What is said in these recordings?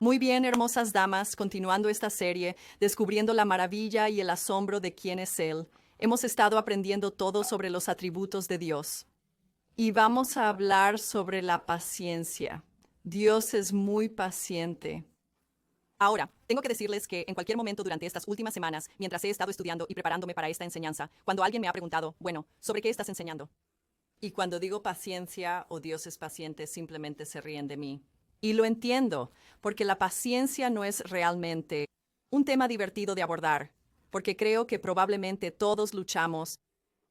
Muy bien, hermosas damas, continuando esta serie, descubriendo la maravilla y el asombro de quién es Él, hemos estado aprendiendo todo sobre los atributos de Dios. Y vamos a hablar sobre la paciencia. Dios es muy paciente. Ahora, tengo que decirles que en cualquier momento durante estas últimas semanas, mientras he estado estudiando y preparándome para esta enseñanza, cuando alguien me ha preguntado, bueno, ¿sobre qué estás enseñando? Y cuando digo paciencia o Dios es paciente, simplemente se ríen de mí. Y lo entiendo, porque la paciencia no es realmente un tema divertido de abordar, porque creo que probablemente todos luchamos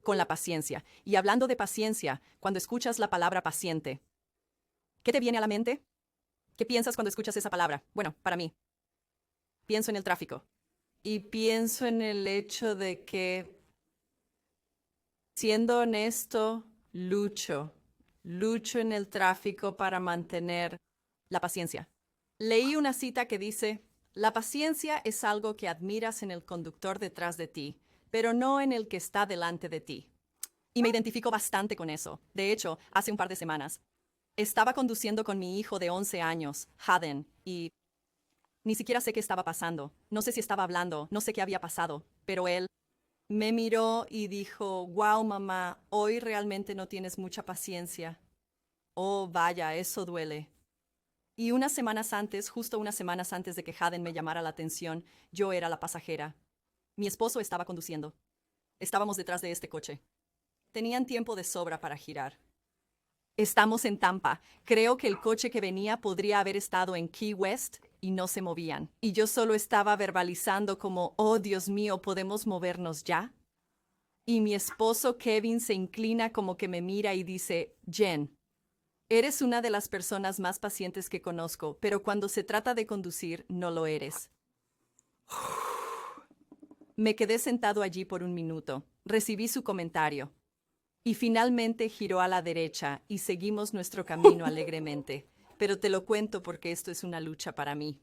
con la paciencia. Y hablando de paciencia, cuando escuchas la palabra paciente, ¿qué te viene a la mente? ¿Qué piensas cuando escuchas esa palabra? Bueno, para mí, pienso en el tráfico. Y pienso en el hecho de que, siendo honesto, lucho en el tráfico para mantener la paciencia. Leí una cita que dice, la paciencia es algo que admiras en el conductor detrás de ti, pero no en el que está delante de ti. Y me identifico bastante con eso. De hecho, hace un par de semanas, estaba conduciendo con mi hijo de 11 años, Haden, y ni siquiera sé qué estaba pasando. No sé si estaba hablando, no sé qué había pasado, pero él me miró y dijo, wow, mamá, hoy realmente no tienes mucha paciencia. Oh, vaya, eso duele. Y unas semanas antes, justo unas semanas antes de que Haden me llamara la atención, yo era la pasajera. Mi esposo estaba conduciendo. Estábamos detrás de este coche. Tenían tiempo de sobra para girar. Estamos en Tampa. Creo que el coche que venía podría haber estado en Key West y no se movían. Y yo solo estaba verbalizando como, oh Dios mío, ¿podemos movernos ya? Y mi esposo Kevin se inclina como que me mira y dice, Jen, eres una de las personas más pacientes que conozco, pero cuando se trata de conducir, no lo eres. Me quedé sentado allí por un minuto. Recibí su comentario. Y finalmente giró a la derecha y seguimos nuestro camino alegremente. Pero te lo cuento porque esto es una lucha para mí.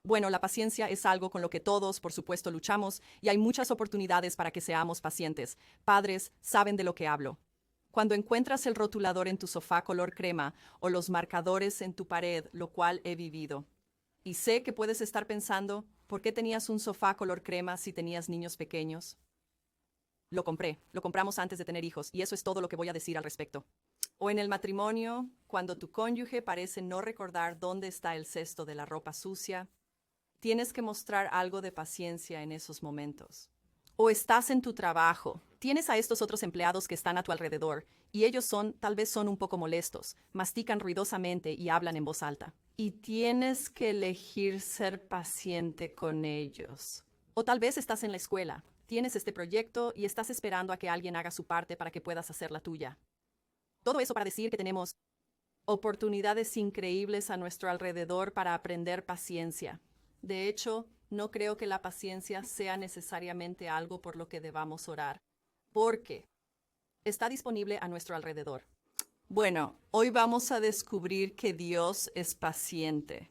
Bueno, la paciencia es algo con lo que todos, por supuesto, luchamos y hay muchas oportunidades para que seamos pacientes. Padres saben de lo que hablo. Cuando encuentras el rotulador en tu sofá color crema o los marcadores en tu pared, lo cual he vivido. Y sé que puedes estar pensando, ¿por qué tenías un sofá color crema si tenías niños pequeños? Lo compramos antes de tener hijos y eso es todo lo que voy a decir al respecto. O en el matrimonio, cuando tu cónyuge parece no recordar dónde está el cesto de la ropa sucia, tienes que mostrar algo de paciencia en esos momentos. O estás en tu trabajo, tienes a estos otros empleados que están a tu alrededor y ellos tal vez son un poco molestos, mastican ruidosamente y hablan en voz alta. Y tienes que elegir ser paciente con ellos. O tal vez estás en la escuela, tienes este proyecto y estás esperando a que alguien haga su parte para que puedas hacer la tuya. Todo eso para decir que tenemos oportunidades increíbles a nuestro alrededor para aprender paciencia. De hecho, no creo que la paciencia sea necesariamente algo por lo que debamos orar, porque está disponible a nuestro alrededor. Bueno, hoy vamos a descubrir que Dios es paciente.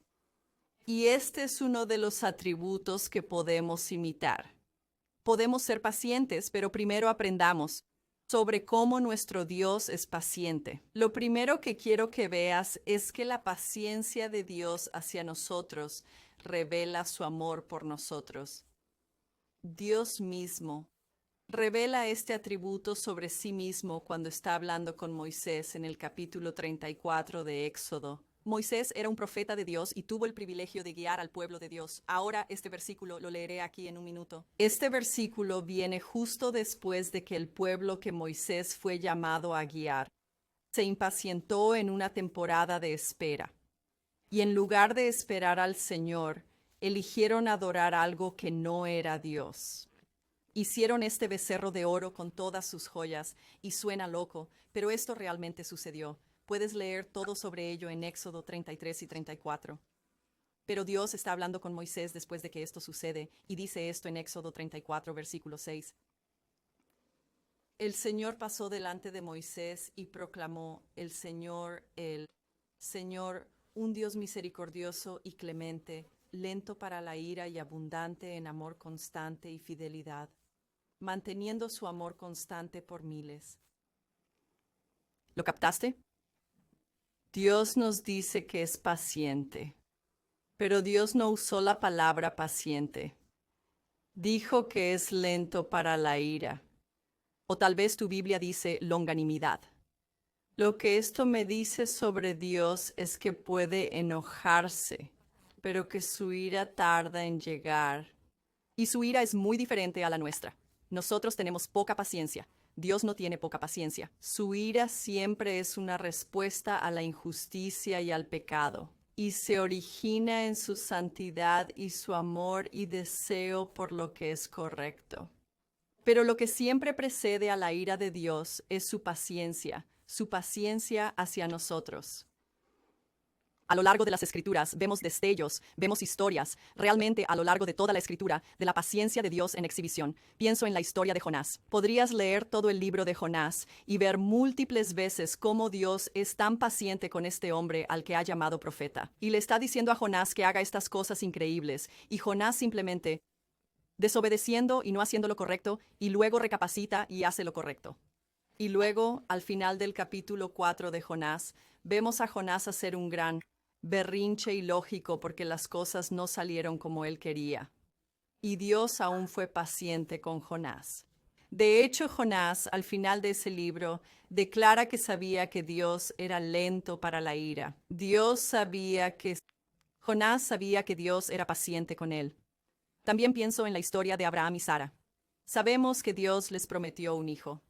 Y este es uno de los atributos que podemos imitar. Podemos ser pacientes, pero primero aprendamos sobre cómo nuestro Dios es paciente. Lo primero que quiero que veas es que la paciencia de Dios hacia nosotros revela su amor por nosotros. Dios mismo revela este atributo sobre sí mismo cuando está hablando con Moisés en el capítulo 34 de Éxodo. Moisés era un profeta de Dios y tuvo el privilegio de guiar al pueblo de Dios. Ahora este versículo lo leeré aquí en un minuto. Este versículo viene justo después de que el pueblo que Moisés fue llamado a guiar se impacientó en una temporada de espera. Y en lugar de esperar al Señor, eligieron adorar algo que no era Dios. Hicieron este becerro de oro con todas sus joyas, y suena loco, pero esto realmente sucedió. Puedes leer todo sobre ello en Éxodo 33 y 34. Pero Dios está hablando con Moisés después de que esto sucede, y dice esto en Éxodo 34, versículo 6. El Señor pasó delante de Moisés y proclamó, el Señor, un Dios misericordioso y clemente, lento para la ira y abundante en amor constante y fidelidad, manteniendo su amor constante por miles. ¿Lo captaste? Dios nos dice que es paciente, Pero Dios no usó la palabra paciente. Dijo que es lento para la ira. O tal vez tu Biblia dice longanimidad. Lo que esto me dice sobre Dios es que puede enojarse, pero que su ira tarda en llegar. Y su ira es muy diferente a la nuestra. Nosotros tenemos poca paciencia. Dios no tiene poca paciencia. Su ira siempre es una respuesta a la injusticia y al pecado, y se origina en su santidad y su amor y deseo por lo que es correcto. Pero lo que siempre precede a la ira de Dios es su paciencia hacia nosotros. A lo largo de las Escrituras vemos destellos, vemos historias, realmente a lo largo de toda la Escritura, de la paciencia de Dios en exhibición. Pienso en la historia de Jonás. Podrías leer todo el libro de Jonás y ver múltiples veces cómo Dios es tan paciente con este hombre al que ha llamado profeta. Y le está diciendo a Jonás que haga estas cosas increíbles, y Jonás simplemente desobedeciendo y no haciendo lo correcto, y luego recapacita y hace lo correcto. Y luego, al final del capítulo 4 de Jonás, vemos a Jonás hacer un gran berrinche ilógico porque las cosas no salieron como él quería. Y Dios aún fue paciente con Jonás. De hecho, Jonás, al final de ese libro, declara que sabía que Dios era lento para la ira. Jonás sabía que Dios era paciente con él. También pienso en la historia de Abraham y Sara. Sabemos que Dios les prometió un hijo,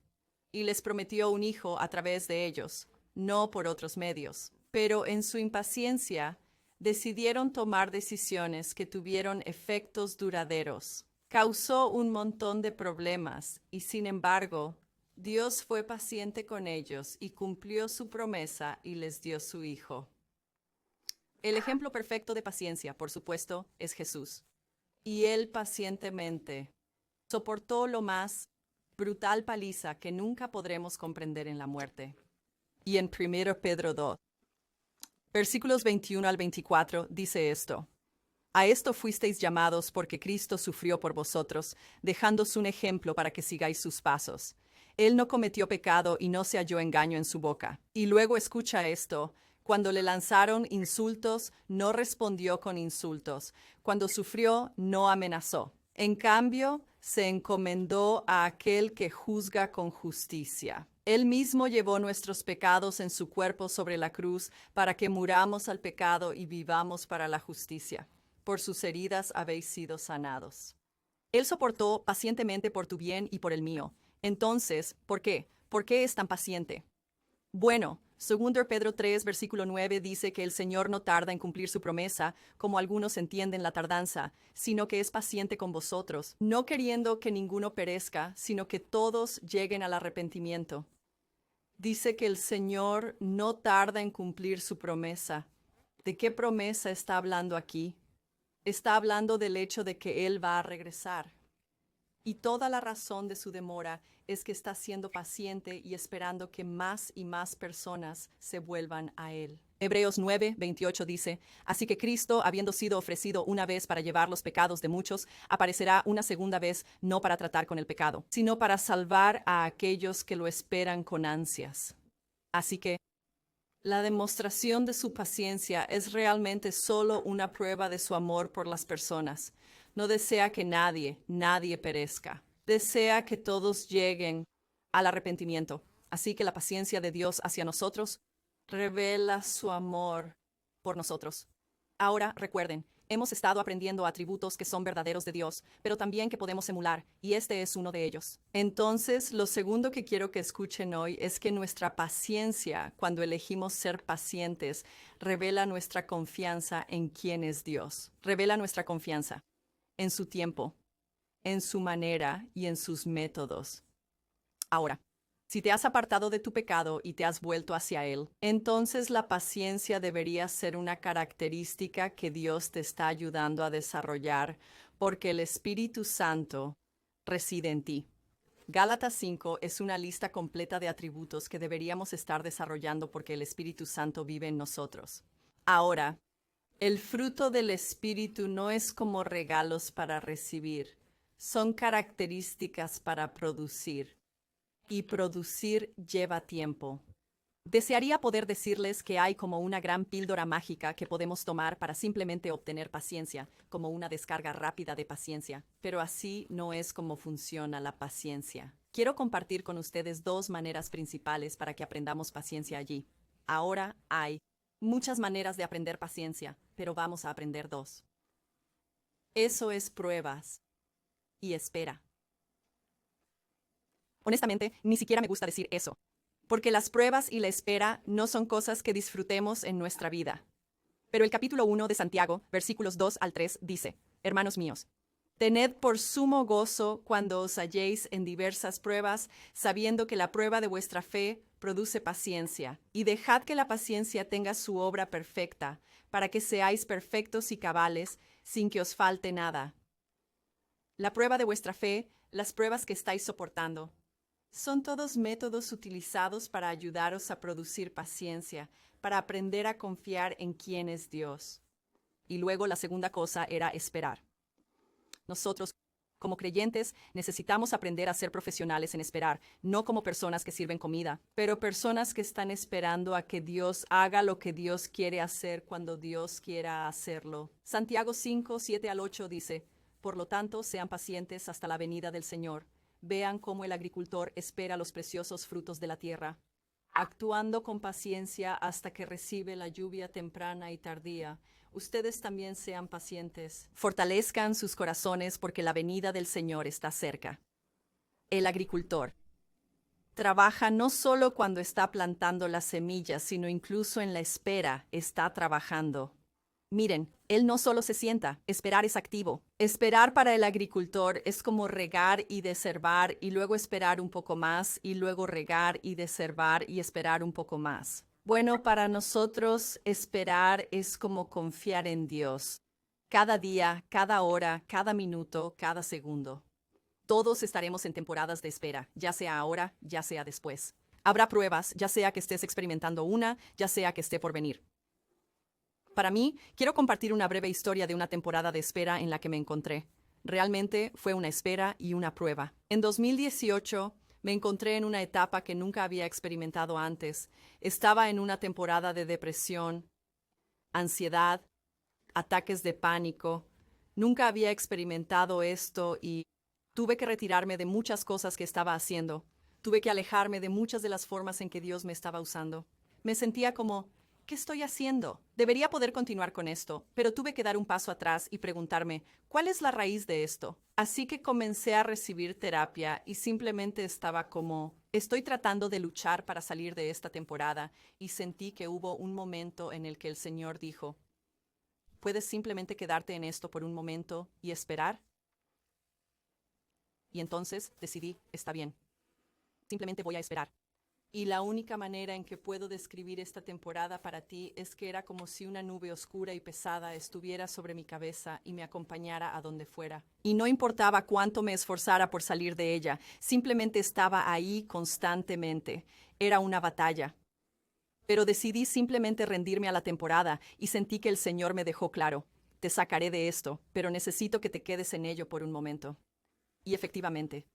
y les prometió un hijo a través de ellos, no por otros medios. Pero en su impaciencia decidieron tomar decisiones que tuvieron efectos duraderos. Causó un montón de problemas y, sin embargo, Dios fue paciente con ellos y cumplió su promesa y les dio su hijo. El ejemplo perfecto de paciencia, por supuesto, es Jesús. Y él pacientemente soportó lo más brutal paliza que nunca podremos comprender en la muerte. Y en 1 Pedro 2, versículos 21 al 24, dice esto: A esto fuisteis llamados porque Cristo sufrió por vosotros, dejándos un ejemplo para que sigáis sus pasos. Él no cometió pecado y no se halló engaño en su boca. Y luego escucha esto: cuando le lanzaron insultos, no respondió con insultos. Cuando sufrió, no amenazó. En cambio, se encomendó a aquel que juzga con justicia. Él mismo llevó nuestros pecados en su cuerpo sobre la cruz para que muramos al pecado y vivamos para la justicia. Por sus heridas habéis sido sanados. Él soportó pacientemente por tu bien y por el mío. Entonces, ¿por qué? ¿Por qué es tan paciente? Bueno, 2 Pedro 3, versículo 9 dice que el Señor no tarda en cumplir su promesa, como algunos entienden la tardanza, sino que es paciente con vosotros, no queriendo que ninguno perezca, sino que todos lleguen al arrepentimiento. Dice que el Señor no tarda en cumplir su promesa. ¿De qué promesa está hablando aquí? Está hablando del hecho de que Él va a regresar. Y toda la razón de su demora es que está siendo paciente y esperando que más y más personas se vuelvan a Él. Hebreos 9, 28 dice: Así que Cristo, habiendo sido ofrecido una vez para llevar los pecados de muchos, aparecerá una segunda vez, no para tratar con el pecado, sino para salvar a aquellos que lo esperan con ansias. Así que la demostración de su paciencia es realmente solo una prueba de su amor por las personas. No desea que nadie perezca. Desea que todos lleguen al arrepentimiento. Así que la paciencia de Dios hacia nosotros revela su amor por nosotros. Ahora, recuerden, hemos estado aprendiendo atributos que son verdaderos de Dios, pero también que podemos emular, y este es uno de ellos. Entonces, lo segundo que quiero que escuchen hoy es que nuestra paciencia, cuando elegimos ser pacientes, revela nuestra confianza en quién es Dios. Revela nuestra confianza en su tiempo, en su manera y en sus métodos. Ahora, si te has apartado de tu pecado y te has vuelto hacia Él, entonces la paciencia debería ser una característica que Dios te está ayudando a desarrollar, porque el Espíritu Santo reside en ti. Gálatas 5 es una lista completa de atributos que deberíamos estar desarrollando porque el Espíritu Santo vive en nosotros. Ahora, el fruto del Espíritu no es como regalos para recibir, son características para producir. Y producir lleva tiempo. Desearía poder decirles que hay como una gran píldora mágica que podemos tomar para simplemente obtener paciencia, como una descarga rápida de paciencia, pero así no es como funciona la paciencia. Quiero compartir con ustedes dos maneras principales para que aprendamos paciencia allí. Ahora hay muchas maneras de aprender paciencia, pero vamos a aprender dos. Eso es pruebas y espera. Honestamente, ni siquiera me gusta decir eso, porque las pruebas y la espera no son cosas que disfrutemos en nuestra vida. Pero el capítulo 1 de Santiago, versículos 2 al 3, dice: Hermanos míos, tened por sumo gozo cuando os halléis en diversas pruebas, sabiendo que la prueba de vuestra fe produce paciencia, y dejad que la paciencia tenga su obra perfecta, para que seáis perfectos y cabales, sin que os falte nada. La prueba de vuestra fe, las pruebas que estáis soportando, son todos métodos utilizados para ayudaros a producir paciencia, para aprender a confiar en quién es Dios. Y luego la segunda cosa era esperar. Nosotros, como creyentes, necesitamos aprender a ser profesionales en esperar, no como personas que sirven comida, pero personas que están esperando a que Dios haga lo que Dios quiere hacer cuando Dios quiera hacerlo. Santiago 5, 7 al 8 dice: Por lo tanto, sean pacientes hasta la venida del Señor. Vean cómo el agricultor espera los preciosos frutos de la tierra, actuando con paciencia hasta que recibe la lluvia temprana y tardía. Ustedes también sean pacientes. Fortalezcan sus corazones porque la venida del Señor está cerca. El agricultor trabaja no solo cuando está plantando las semillas, sino incluso en la espera está trabajando. Miren, él no solo se sienta, esperar es activo. Esperar para el agricultor es como regar y deservar y luego esperar un poco más y luego regar y deservar y esperar un poco más. Bueno, para nosotros esperar es como confiar en Dios. Cada día, cada hora, cada minuto, cada segundo. Todos estaremos en temporadas de espera, ya sea ahora, ya sea después. Habrá pruebas, ya sea que estés experimentando una, ya sea que esté por venir. Para mí, quiero compartir una breve historia de una temporada de espera en la que me encontré. Realmente fue una espera y una prueba. En 2018, me encontré en una etapa que nunca había experimentado antes. Estaba en una temporada de depresión, ansiedad, ataques de pánico. Nunca había experimentado esto y tuve que retirarme de muchas cosas que estaba haciendo. Tuve que alejarme de muchas de las formas en que Dios me estaba usando. Me sentía como: ¿qué estoy haciendo? Debería poder continuar con esto, pero tuve que dar un paso atrás y preguntarme, ¿cuál es la raíz de esto? Así que comencé a recibir terapia y simplemente estaba como: estoy tratando de luchar para salir de esta temporada, y sentí que hubo un momento en el que el Señor dijo: ¿puedes simplemente quedarte en esto por un momento y esperar? Y entonces decidí, está bien, simplemente voy a esperar. Y la única manera en que puedo describir esta temporada para ti es que era como si una nube oscura y pesada estuviera sobre mi cabeza y me acompañara a donde fuera. Y no importaba cuánto me esforzara por salir de ella, simplemente estaba ahí constantemente. Era una batalla. Pero decidí simplemente rendirme a la temporada y sentí que el Señor me dejó claro: te sacaré de esto, pero necesito que te quedes en ello por un momento. Y efectivamente,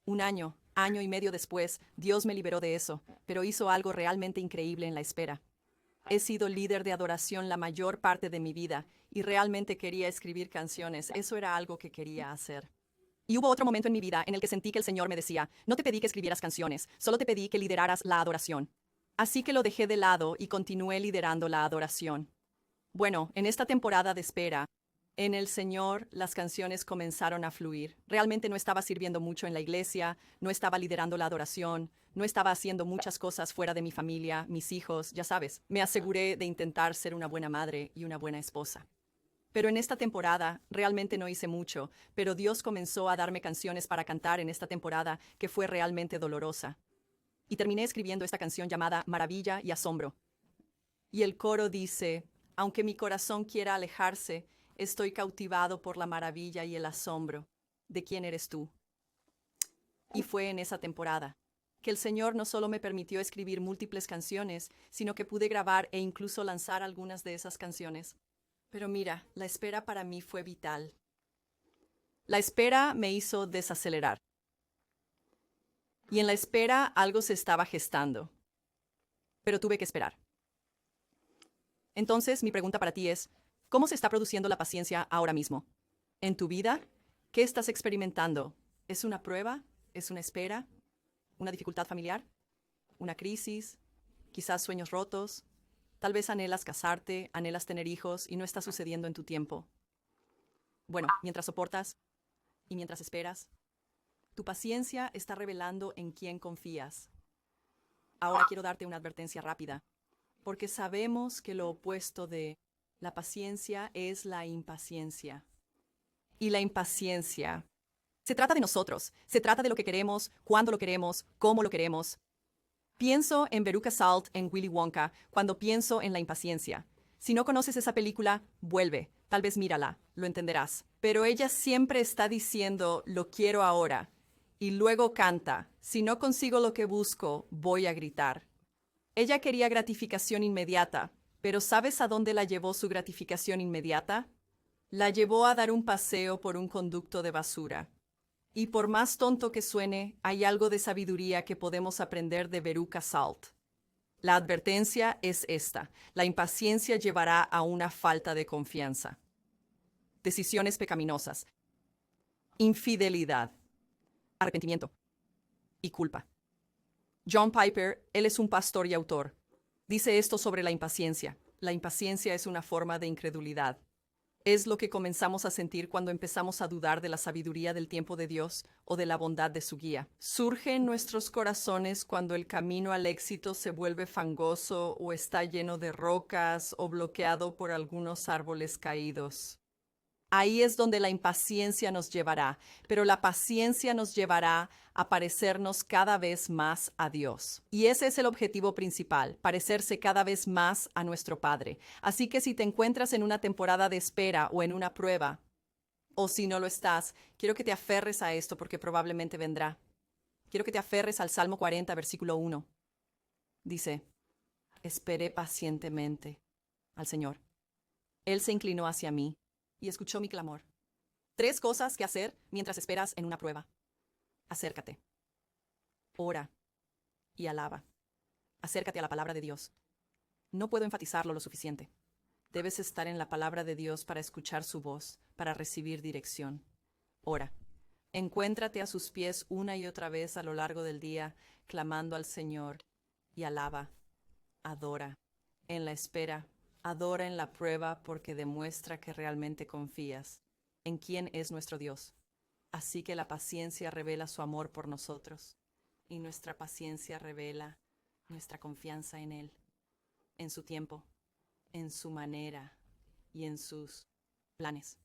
un año, año y medio después, Dios me liberó de eso, pero hizo algo realmente increíble en la espera. He sido líder de adoración la mayor parte de mi vida y realmente quería escribir canciones. Eso era algo que quería hacer. Y hubo otro momento en mi vida en el que sentí que el Señor me decía: no te pedí que escribieras canciones, solo te pedí que lideraras la adoración. Así que lo dejé de lado y continué liderando la adoración. Bueno, en esta temporada de espera, en el Señor, las canciones comenzaron a fluir. Realmente no estaba sirviendo mucho en la iglesia, no estaba liderando la adoración, no estaba haciendo muchas cosas fuera de mi familia, mis hijos, ya sabes. Me aseguré de intentar ser una buena madre y una buena esposa. Pero en esta temporada realmente no hice mucho, pero Dios comenzó a darme canciones para cantar en esta temporada que fue realmente dolorosa. Y terminé escribiendo esta canción llamada Maravilla y Asombro. Y el coro dice: aunque mi corazón quiera alejarse, estoy cautivado por la maravilla y el asombro de quién eres tú. Y fue en esa temporada que el Señor no solo me permitió escribir múltiples canciones, sino que pude grabar e incluso lanzar algunas de esas canciones. Pero mira, la espera para mí fue vital. La espera me hizo desacelerar. Y en la espera algo se estaba gestando. pero tuve que esperar. Entonces, mi pregunta para ti es, ¿cómo se está produciendo la paciencia ahora mismo? ¿En tu vida? ¿Qué estás experimentando? ¿Es una prueba? ¿Es una espera? ¿Una dificultad familiar? ¿Una crisis? ¿Quizás sueños rotos? Tal vez anhelas casarte, anhelas tener hijos y no está sucediendo en tu tiempo. Bueno, mientras soportas y mientras esperas, tu paciencia está revelando en quién confías. Ahora quiero darte una advertencia rápida, porque sabemos que lo opuesto de la paciencia es la impaciencia. Y la impaciencia se trata de nosotros, se trata de lo que queremos, cuándo lo queremos, cómo lo queremos. Pienso en Veruca Salt en Willy Wonka cuando pienso en la impaciencia. Si no conoces esa película, vuelve, tal vez mírala, lo entenderás. Pero ella siempre está diciendo, lo quiero ahora. Y luego canta, si no consigo lo que busco, voy a gritar. Ella quería gratificación inmediata, pero ¿sabes a dónde la llevó su gratificación inmediata? La llevó a dar un paseo por un conducto de basura. Y por más tonto que suene, hay algo de sabiduría que podemos aprender de Veruca Salt. La advertencia es esta: la impaciencia llevará a una falta de confianza. Decisiones pecaminosas, infidelidad, arrepentimiento y culpa. John Piper, él es un pastor y autor. Dice esto sobre la impaciencia. La impaciencia es una forma de incredulidad. Es lo que comenzamos a sentir cuando empezamos a dudar de la sabiduría del tiempo de Dios o de la bondad de su guía. Surge en nuestros corazones cuando el camino al éxito se vuelve fangoso o está lleno de rocas o bloqueado por algunos árboles caídos. Ahí es donde la impaciencia nos llevará, pero la paciencia nos llevará a parecernos cada vez más a Dios. Y ese es el objetivo principal, parecerse cada vez más a nuestro Padre. Así que si te encuentras en una temporada de espera o en una prueba, o si no lo estás, quiero que te aferres a esto porque probablemente vendrá. Quiero que te aferres al Salmo 40, versículo 1. Dice, esperé pacientemente al Señor. Él se inclinó hacia mí y escuchó mi clamor. 3 cosas que hacer mientras esperas en una prueba. Acércate, ora y alaba. Acércate a la palabra de Dios. No puedo enfatizarlo lo suficiente. Debes estar en la palabra de Dios para escuchar su voz, para recibir dirección. Ora. Encuéntrate a sus pies una y otra vez a lo largo del día, clamando al Señor, y alaba, adora. En la espera, adora en la prueba porque demuestra que realmente confías en quién es nuestro Dios. Así que la paciencia revela su amor por nosotros y nuestra paciencia revela nuestra confianza en Él, en su tiempo, en su manera y en sus planes.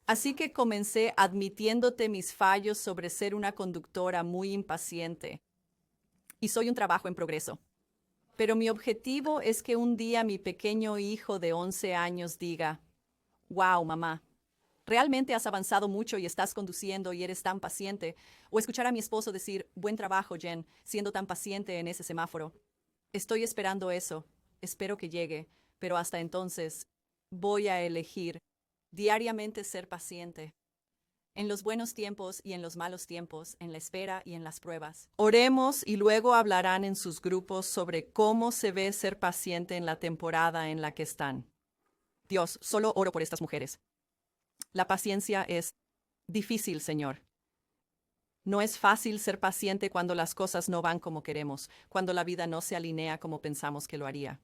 Así que comencé admitiéndote mis fallos sobre ser una conductora muy impaciente. Y soy un trabajo en progreso. Pero mi objetivo es que un día mi pequeño hijo de 11 años diga, wow, mamá, realmente has avanzado mucho y estás conduciendo y eres tan paciente. O escuchar a mi esposo decir, buen trabajo, Jen, siendo tan paciente en ese semáforo. Estoy esperando eso, espero que llegue, pero hasta entonces voy a elegir diariamente ser paciente. En los buenos tiempos y en los malos tiempos, en la espera y en las pruebas. Oremos y luego hablarán en sus grupos sobre cómo se ve ser paciente en la temporada en la que están. Dios, solo oro por estas mujeres. La paciencia es difícil, Señor. No es fácil ser paciente cuando las cosas no van como queremos, cuando la vida no se alinea como pensamos que lo haría.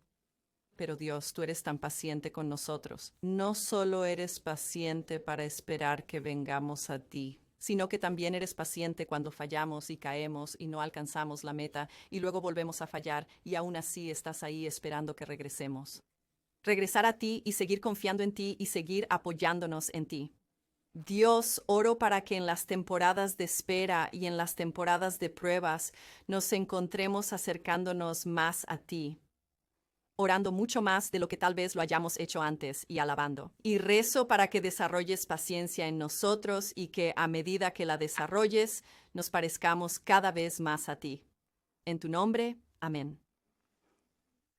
Pero Dios, tú eres tan paciente con nosotros. No solo eres paciente para esperar que vengamos a ti, sino que también eres paciente cuando fallamos y caemos y no alcanzamos la meta y luego volvemos a fallar y aún así estás ahí esperando que regresemos. Regresar a ti y seguir confiando en ti y seguir apoyándonos en ti. Dios, oro para que en las temporadas de espera y en las temporadas de pruebas nos encontremos acercándonos más a ti, orando mucho más de lo que tal vez lo hayamos hecho antes y alabando. Y rezo para que desarrolles paciencia en nosotros y que a medida que la desarrolles, nos parezcamos cada vez más a ti. En tu nombre, amén.